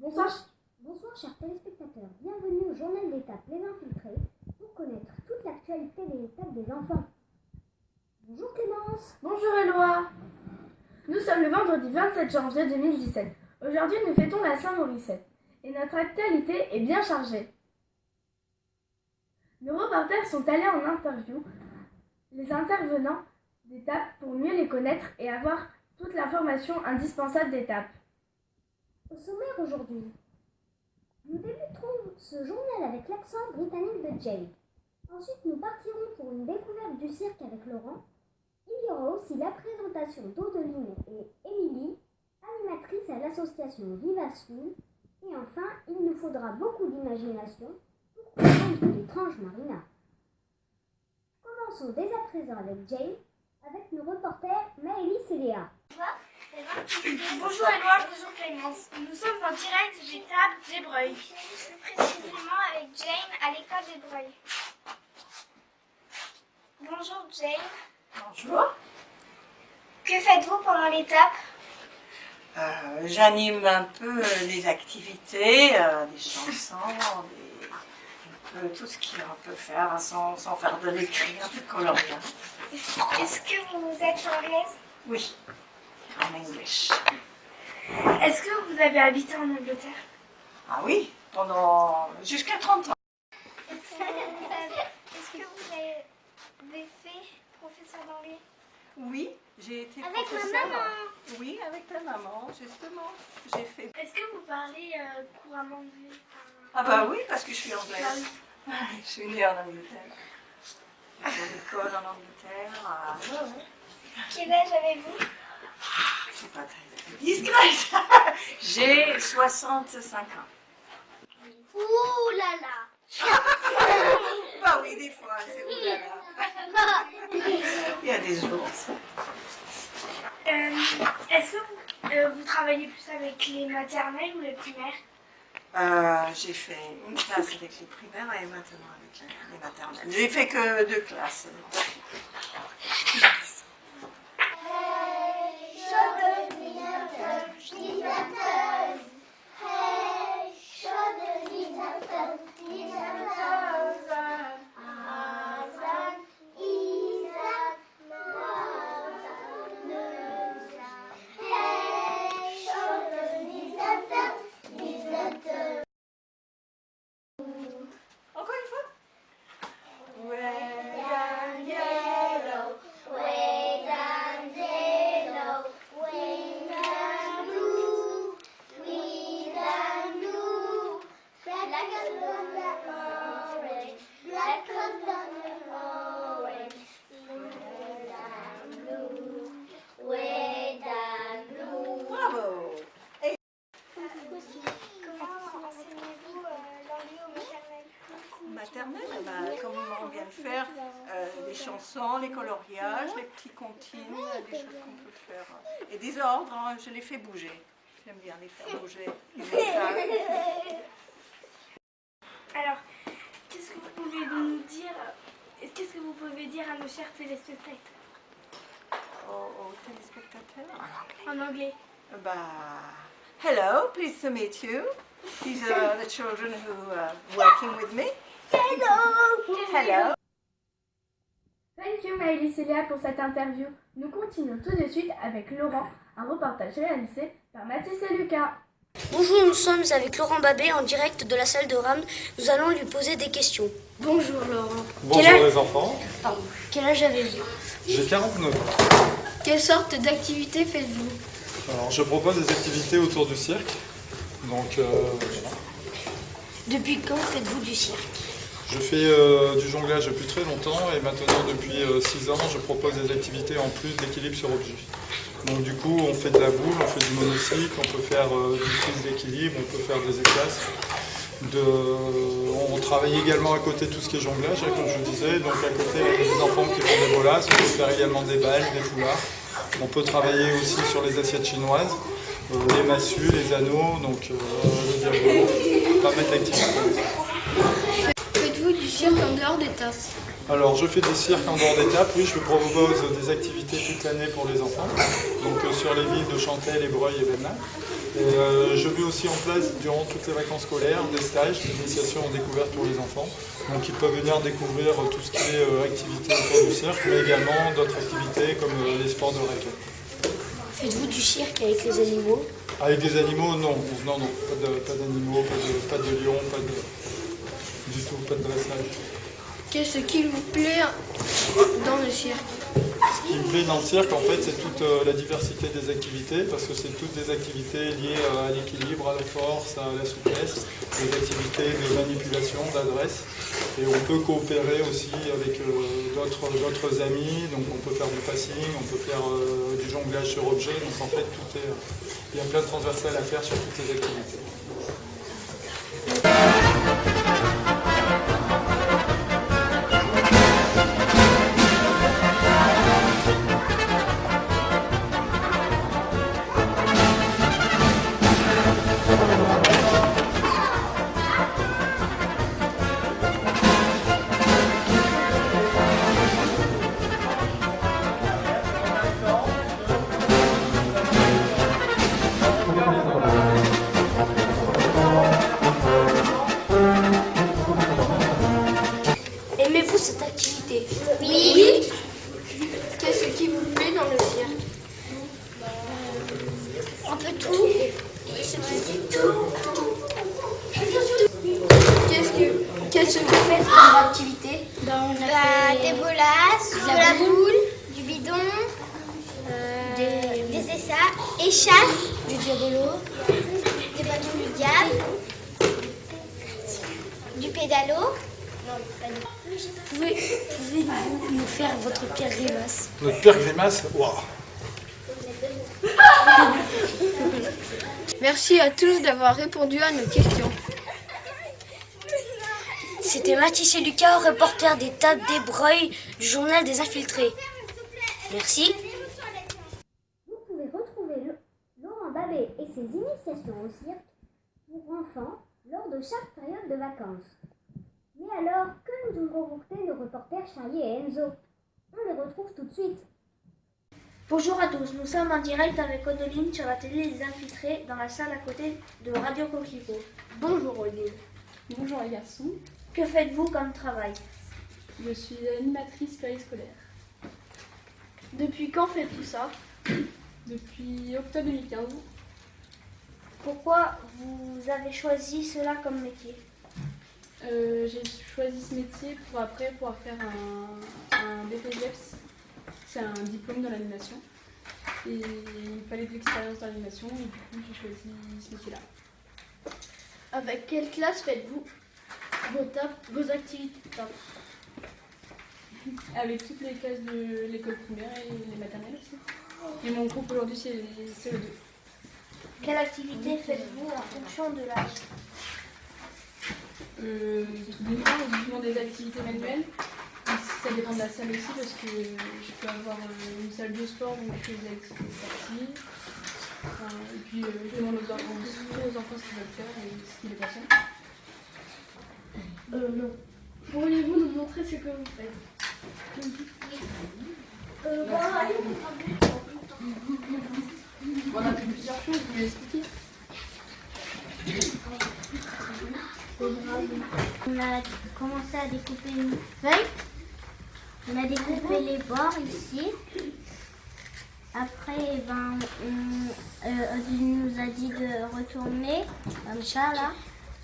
Bonsoir. Bonsoir chers téléspectateurs, bienvenue au journal d'étape Les Infiltrés pour connaître toute l'actualité des étapes des enfants. Bonjour Clémence. Bonjour Éloi. Nous sommes le vendredi 27 janvier 2017. Aujourd'hui nous fêtons la Saint-Mauricette et notre actualité est bien chargée. Nos reporters sont allés en interview les intervenants d'étapes pour mieux les connaître et avoir toute l'information indispensable d'étapes. Au sommaire aujourd'hui, nous débuterons ce journal avec l'accent britannique de Jane. Ensuite, nous partirons pour une découverte du cirque avec Laurent. Il y aura aussi la présentation d'Audeline et Émilie, animatrices à l'association Vivasful. Et enfin, il nous faudra beaucoup d'imagination pour comprendre l'étrange Marina. Commençons dès à présent avec Jane, avec nos reporters Maëlys et Léa. Bonjour Edouard, bonjour Clémence. Nous sommes en direct d'étape d'Ébreuil. Plus précisément avec Jane à l'école d'Ébreuil. Bonjour Jane. Bonjour. Que faites-vous pendant l'étape? J'anime un peu les activités, des chansons, un peu tout ce qu'on peut faire sans faire de l'écrit, un peu coloriage. Est-ce que vous êtes anglaise? Oui, en English. Est-ce que vous avez habité en Angleterre? Ah oui, jusqu'à 30 ans. Est-ce que vous avez fait professeur d'anglais? Oui, j'ai été avec professeure. Ma maman. Oui, avec ta maman, justement. J'ai fait. Est-ce que vous parlez couramment anglais? Ah bah oui, parce que je suis anglaise. Ah oui. Je suis née en Angleterre. J'ai fait l'école en Angleterre. Quel âge avez-vous? C'est pas très discret. J'ai 65 ans. Ouh là là. Bah oui, des fois, c'est oulala. Il y a des jours. Est-ce que vous travaillez plus avec les maternelles ou les primaires? J'ai fait une classe avec les primaires et maintenant avec les maternelles. J'ai fait que 2 classes. Encore une fois. Bravo. Comment enseignez-vous l'anglais au maternel? Maternelle, comme on vient de faire, les chansons, les coloriages, les petits comptines, des choses qu'on peut faire. Et des ordres, hein, je les fais bouger. J'aime bien les faire bouger. Alors, qu'est-ce que vous pouvez nous dire? Qu'est-ce que vous pouvez dire à nos chers téléspectateurs Aux téléspectateurs. en anglais? Hello, pleased to meet you. These are the children who are working with me. Hello. Thank you Maëlys et Léa pour cette interview. Nous continuons tout de suite avec Laurent, un reportage réalisé par Mathis et Lucas. Bonjour, nous sommes avec Laurent Babé en direct de la salle de RAM. Nous allons lui poser des questions. Bonjour Laurent. Bonjour les enfants. Quel âge avez-vous? J'ai 49 ans. Quelle sorte d'activité faites-vous? Alors je propose des activités autour du cirque. Donc voilà. Depuis quand faites-vous du cirque? Je fais du jonglage depuis très longtemps et maintenant depuis 6 ans je propose des activités en plus d'équilibre sur objet. Donc du coup on fait de la boule, on fait du monocycle, on peut faire du prise d'équilibre, on peut faire des éclasses. On travaille également à côté tout ce qui est jonglage, hein, comme je vous disais. Donc à côté il y a des enfants qui font des bolasses, on peut faire également des balles, des foulards. On peut travailler aussi sur les assiettes chinoises, les massues, les anneaux, donc le diabolo, pas mal d'activités. Faites-vous du cirque cirque en dehors des tables? Alors, je fais des cirques en dehors d'étapes. Oui, je propose des activités toute l'année pour les enfants, donc sur les villes de Chantelle, Ébreuil et Vennac. Et je mets aussi en place, durant toutes les vacances scolaires, des stages d'initiation en découverte pour les enfants. Donc, ils peuvent venir découvrir tout ce qui est activité autour du cirque, mais également d'autres activités comme les sports de raquettes. Faites-vous du cirque avec les animaux? Avec des animaux, non. Non, non, pas d'animaux, pas de lions, du tout, pas de dressage. Qu'est-ce qui vous plaît dans le cirque? Ce qui me plaît dans le cirque, en fait, c'est toute la diversité des activités, parce que c'est toutes des activités liées à l'équilibre, à la force, à la souplesse, des activités de manipulation, d'adresse. Et on peut coopérer aussi avec d'autres amis, donc on peut faire du passing, on peut faire du jonglage sur objet, donc en fait, il y a plein de transversales à faire sur toutes les activités. Aimez-vous cette activité? Oui. Qu'est-ce qui vous plaît dans le cirque? Un peu tout. C'est tout. Qu'est-ce que vous faites comme activité? Des bolasses, de la boule, du bidon, des essais, échasses, Du diabolo? des bâtons du diable, du pédalo. Pouvez-vous nous faire votre pire grimace? Notre pire grimace, waouh! Merci à tous d'avoir répondu à nos questions. C'était Mathis et Lucas, reporters des tables d'Ébreuil du journal des infiltrés. Merci. Vous pouvez retrouver Laurent Babé et ses initiations au cirque pour enfants lors de chaque période de vacances. Mais alors, que nous ont concocté nos reporters Charlie et Enzo? On les retrouve tout de suite. Bonjour à tous, nous sommes en direct avec Odeline sur la télé des infiltrés dans la salle à côté de Radio Coquelicot. Bonjour Odeline. Bonjour les garçons, Que faites-vous comme travail? je suis animatrice périscolaire. Depuis quand faites-vous ça? Depuis octobre 2015, Pourquoi vous avez choisi cela comme métier? j'ai choisi ce métier pour après pouvoir faire un BPGEPS, c'est un diplôme dans l'animation. Et il fallait de l'expérience dans l'animation et du coup j'ai choisi ce métier-là. Avec quelle classe faites-vous vos activités? Avec toutes les classes de l'école primaire et les maternelles aussi. Et mon groupe aujourd'hui c'est les CE2. Quelle activité faites-vous en fonction de l'âge? D'une part, uniquement des activités manuelles. Et ça dépend de la salle aussi parce que je peux avoir une salle de sport où je fais des activités sportives. Et puis je demande aux enfants ce qu'ils veulent faire et ce qui les passionne. Non. Pourriez-vous nous montrer ce que vous faites? On a fait plusieurs choses, je vais expliquer. On a commencé à découper une feuille. On a découpé les bords ici. Après, il nous a dit de retourner comme ça là.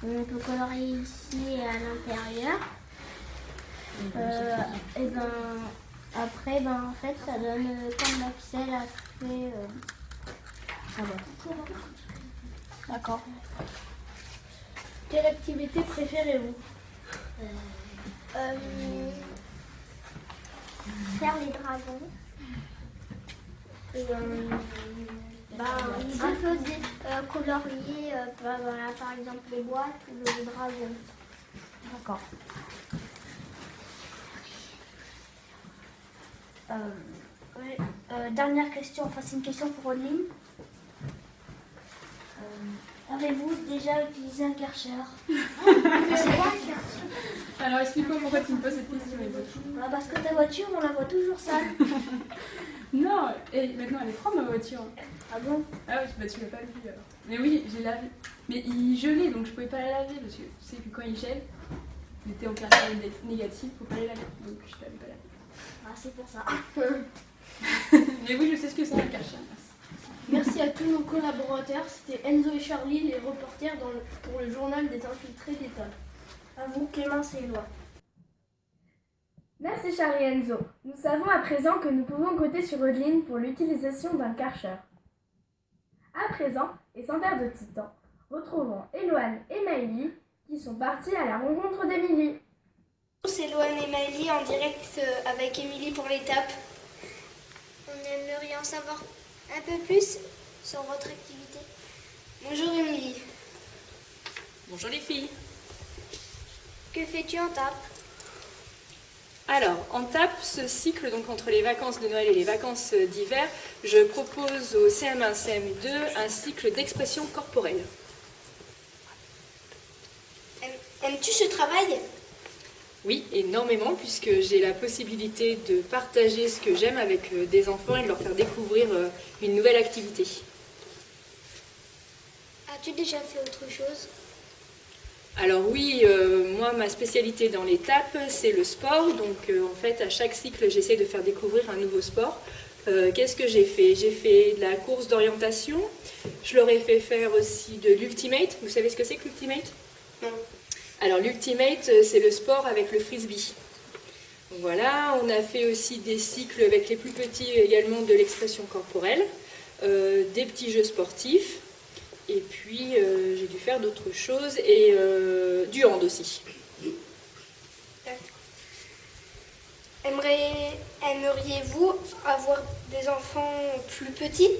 On peut colorier ici et à l'intérieur. Après, en fait, ça donne comme Axel a fait. Ça va. D'accord. Quelle activité préférez-vous? Faire les dragons. Un peu colorier, par exemple les boîtes ou le dragon. D'accord. Dernière question, enfin c'est une question pour Odeline. Avez-vous déjà utilisé un Karcher? C'est quoi un Karcher? Alors explique-moi pourquoi tu me poses cette question, Eva. Ah, parce que ta voiture, on la voit toujours sale. Non, et maintenant elle est propre ma voiture. Ah bon? Ah oui, bah tu l'as pas vu alors. Mais oui, j'ai lavé. Mais il gelait donc je pouvais pas la laver parce que tu sais que quand il gèle, il était en caractère négatif, faut pas les laver. Donc je l'avais pas lavé. Ah, c'est pour ça. Mais oui, je sais ce que c'est un Karcher. Merci à tous nos collaborateurs. C'était Enzo et Charlie, les reporters pour le journal des infiltrés d'État. À vous, Clémence et Éloi. Merci Charlie et Enzo. Nous savons à présent que nous pouvons compter sur Audeline pour l'utilisation d'un Karcher. À présent, et sans perdre de temps, retrouvons Éloane et Maëlie qui sont partis à la rencontre d'Émilie. C'est Loane et Maëlie en direct avec Émilie pour l'étape. On aimerait en savoir un peu plus sur votre activité. Bonjour Émilie. Bonjour les filles. Que fais-tu en TAP? Alors, en TAP, ce cycle, donc entre les vacances de Noël et les vacances d'hiver, je propose au CM1, CM2 un cycle d'expression corporelle. Aimes-tu ce travail? Oui, énormément, puisque j'ai la possibilité de partager ce que j'aime avec des enfants et de leur faire découvrir une nouvelle activité. As-tu déjà fait autre chose? Alors oui, moi, ma spécialité dans les TAP, c'est le sport. Donc en fait, à chaque cycle, j'essaie de faire découvrir un nouveau sport. Qu'est-ce que j'ai fait? J'ai fait de la course d'orientation. Je leur ai fait faire aussi de l'ultimate. Vous savez ce que c'est que l'ultimate? Non. Alors l'ultimate, c'est le sport avec le frisbee. Voilà, on a fait aussi des cycles avec les plus petits également de l'expression corporelle, des petits jeux sportifs, et puis j'ai dû faire d'autres choses, et du hand aussi. Aimeriez-vous avoir des enfants plus petits?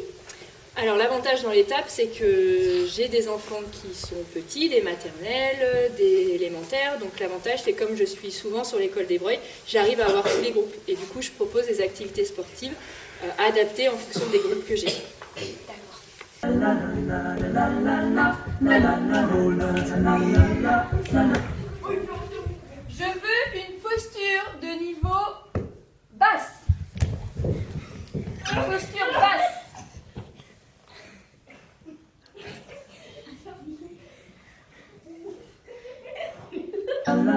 Alors l'avantage dans l'étape, c'est que j'ai des enfants qui sont petits, des maternelles, des élémentaires. Donc l'avantage, c'est comme je suis souvent sur l'école des Breuils, j'arrive à avoir tous les groupes. Et du coup, je propose des activités sportives adaptées en fonction des groupes que j'ai. Je veux une posture de niveau basse. Une posture basse.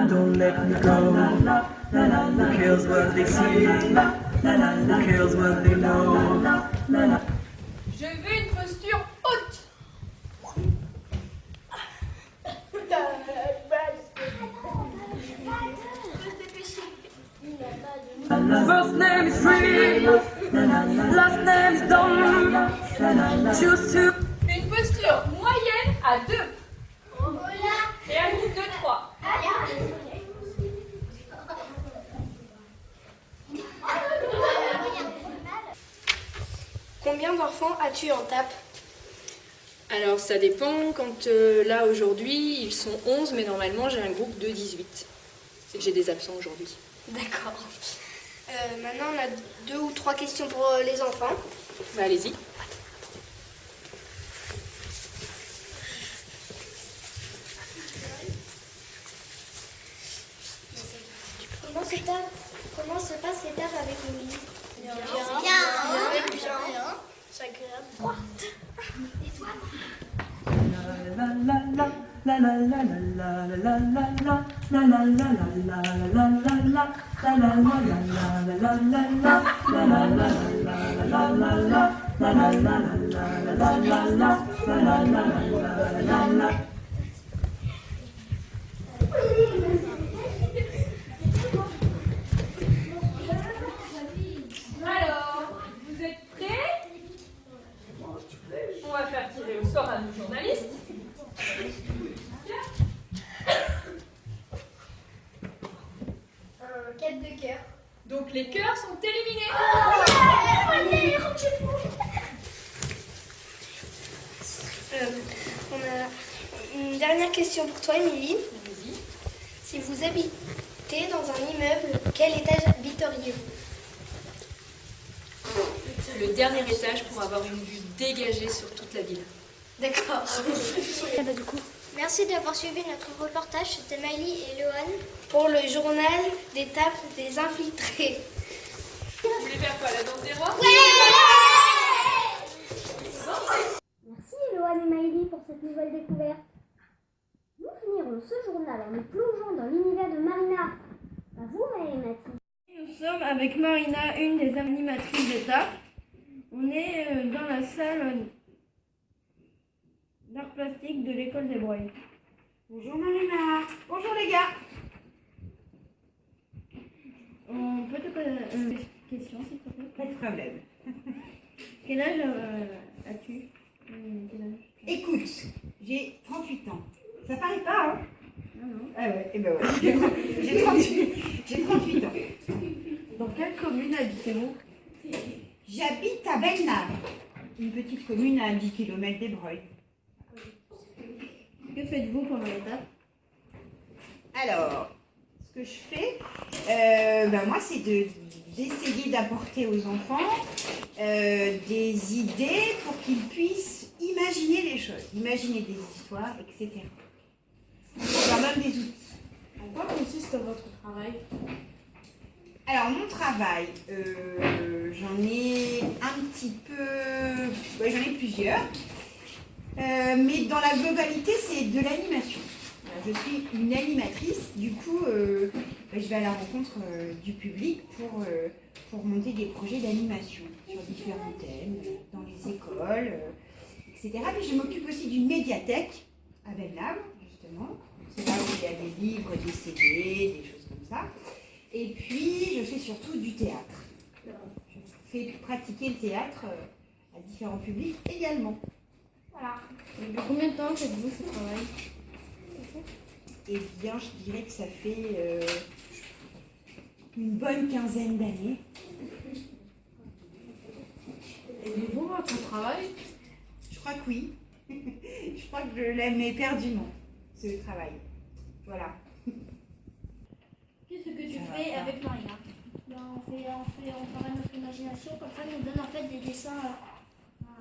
Don't let me go. Who cares what they see? Who cares what they know? Je veux une posture haute. First name is free, last name is dumb. Choose to. Une posture moyenne à 2. Et un groupe de 3. Combien d'enfants as-tu en TAP? Alors ça dépend, quand là aujourd'hui ils sont 11, mais normalement j'ai un groupe de 18. C'est que j'ai des absents aujourd'hui. D'accord. Maintenant on a 2 ou 3 questions pour les enfants. Bah, allez-y. Comment se passe l'étape avec Émilie? Bien. C'est agréable. Et toi? Alors, vous êtes prêts? On va faire tirer au sort à nos journalistes. Quête de cœur. Donc les cœurs sont éliminés. On a une dernière question pour toi, Émilie. Si vous habitez dans un immeuble, quel étage habiteriez-vous? Le dernier étage pour avoir une vue dégagée sur toute la ville. D'accord. Du coup, Merci d'avoir suivi notre reportage. C'était Maëlie et Lohan Pour le journal d'étape des infiltrés. Vous voulez faire quoi, la danse des rois? Merci Eloane et Maëlie pour cette nouvelle découverte. Nous finirons ce journal en nous plongeant dans l'univers de Marina. À vous Maë et Mathilde. Nous sommes avec Marina, une des animatrices d'étape. On est dans la salle d'art plastique de l'école des Breuils. Bonjour Marina. Bonjour les gars. On peut te poser une question s'il te plaît? Pas de problème. Quel âge as-tu? Quel âge? Écoute, j'ai 38 ans. Ça paraît pas, hein? Non. Ah ouais, et ben ouais. J'ai 38 ans. Dans quelle commune habitez-vous? J'habite à Belnave, une petite commune à 10 km des Breuils. Que faites-vous pendant l'étape? Alors, ce que je fais, moi, c'est d'essayer d'apporter aux enfants des idées pour qu'ils puissent imaginer les choses, imaginer des histoires, etc. On leur donne des outils. En quoi consiste votre travail? Alors, mon travail, j'en ai un petit peu... Ouais, j'en ai plusieurs. Mais dans la globalité, c'est de l'animation. Je suis une animatrice, du coup, je vais à la rencontre du public pour monter des projets d'animation sur différents thèmes, dans les écoles, etc. Puis je m'occupe aussi d'une médiathèque à Belnave, justement. C'est là où il y a des livres, des CD, des choses comme ça. Et puis, je fais surtout du théâtre. Je fais pratiquer le théâtre à différents publics également. Voilà. Et depuis combien de temps faites-vous ce travail? Eh bien, je dirais que ça fait une bonne quinzaine d'années. Aimez-vous votre travail? Je crois que oui. Je crois que je l'aime éperdument, ce travail. Voilà. Qu'est-ce que tu fais avec Marina? On travaille notre imagination, comme ça nous donne en fait des dessins,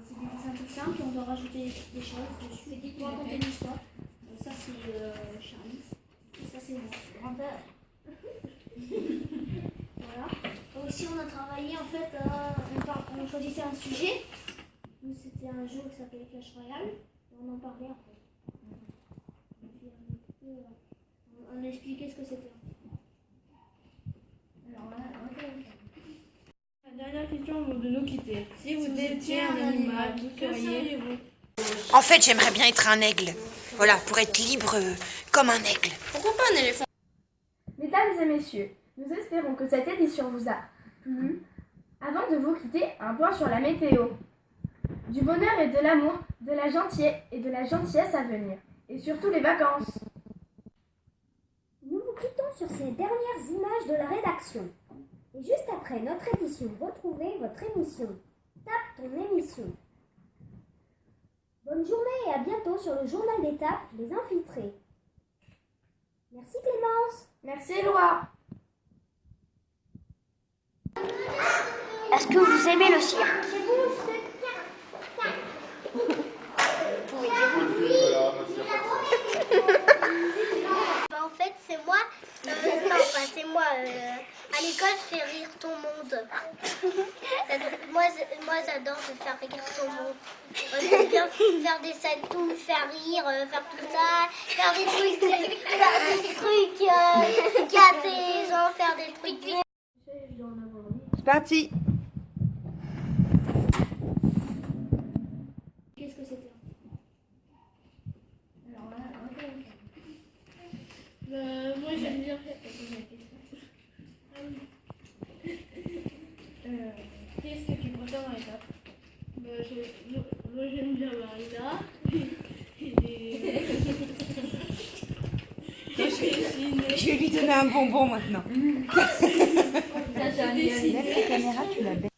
c'est des dessins tout simples, on doit rajouter des choses dessus et pour raconter une histoire. Ça c'est Charlie, et ça c'est mon grand-père. Voilà. Aussi on a travaillé en fait, on choisissait un sujet. Nous c'était un jeu qui s'appelait Clash Royale, et on en parlait après. On a expliqué ce que c'était. Alors voilà, La dernière question avant de nous quitter. Si vous étiez un animal, vous seriez-vous? En fait, j'aimerais bien être un aigle. Voilà, pour être libre comme un aigle. Pourquoi pas un éléphant? Mesdames et messieurs, nous espérons que cette édition vous a plu. Avant de vous quitter, un point sur la météo. Du bonheur et de l'amour, de la gentillesse à venir. Et surtout les vacances. Nous vous quittons sur ces dernières images de la rédaction. Et juste après notre édition, retrouvez votre émission. Tape ton émission. Bonne journée et à bientôt sur le journal d'étape Les Infiltrés. Merci Clémence. Merci Éloi. Est-ce que vous aimez le cirque? En fait, c'est moi. C'est moi. À l'école, je fais rire tout le monde. Moi, j'adore faire rire tout le monde. J'aime bien faire des scènes, tout, faire rire, faire tout ça, faire des trucs, gâter les gens, faire des trucs. C'est parti. qu'est-ce que c'était? Alors voilà, Moi j'aime bien faire. Qu'est-ce que tu préfères dans l'étape? Moi j'aime bien Marina. Je vais lui donner un bonbon maintenant. J'ai dessiné. La caméra, tu la baisses.